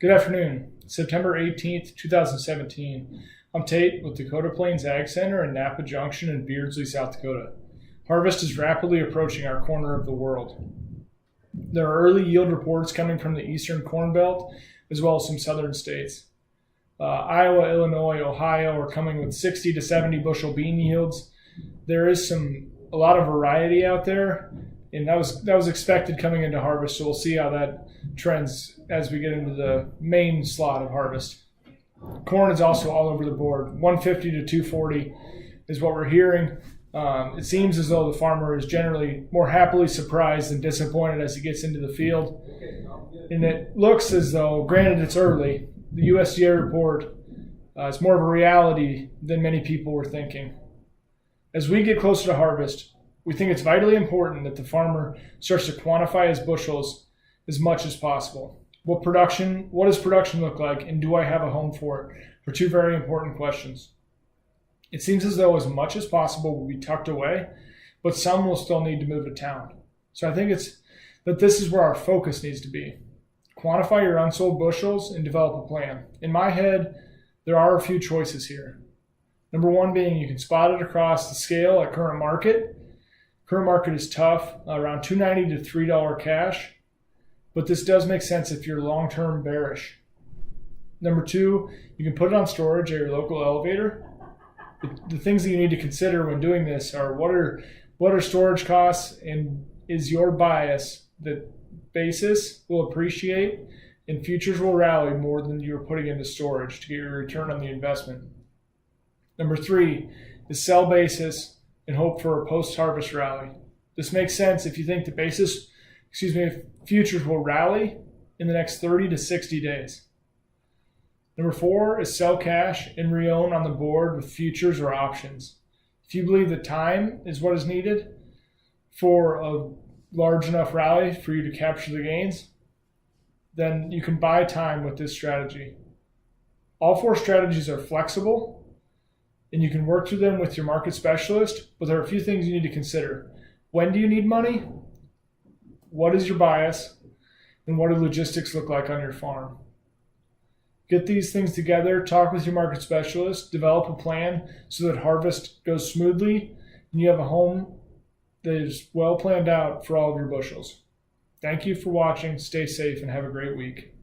Good afternoon. September 18th, 2017. I'm Tate with Dakota Plains Ag Center in Napa Junction in Beardsley, South Dakota. Harvest is rapidly approaching our corner of the world. There are early yield reports coming from the eastern Corn Belt as well as some southern states. Iowa, Illinois, Ohio are coming with 60 to 70 bushel bean yields. There is a lot of variety out there, and that was expected coming into harvest. So we'll see how that trends as we get into the main slot of harvest. Corn is also all over the board. 150 to 240 is what we're hearing. It seems as though the farmer is generally more happily surprised than disappointed as he gets into the field. And it looks as though, granted it's early, the USDA report is more of a reality than many people were thinking. As we get closer to harvest, we think it's vitally important that the farmer starts to quantify his bushels as much as possible. What does production look like, and do I have a home for it? Are two very important questions. It seems as though as much as possible will be tucked away, but some will still need to move to town. So I think this is where our focus needs to be. Quantify your unsold bushels and develop a plan. In my head, there are a few choices here. Number one being you can spot it across the scale at current market. Current market is tough, around $2.90 to $3 cash, but this does make sense if you're long-term bearish. Number two, you can put it on storage at your local elevator. The things that you need to consider when doing this are what are storage costs, and is your bias that basis will appreciate and futures will rally more than you're putting into storage to get your return on the investment. Number three is sell basis and hope for a post-harvest rally. This makes sense if you think the futures will rally in the next 30 to 60 days. Number four is sell cash and re-own on the board with futures or options. If you believe that time is what is needed for a large enough rally for you to capture the gains, then you can buy time with this strategy. All four strategies are flexible, and you can work through them with your market specialist, but there are a few things you need to consider. When do you need money? What is your bias? And what do logistics look like on your farm? Get these things together, talk with your market specialist, develop a plan so that harvest goes smoothly and you have a home that is well planned out for all of your bushels. Thank you for watching. Stay safe and have a great week.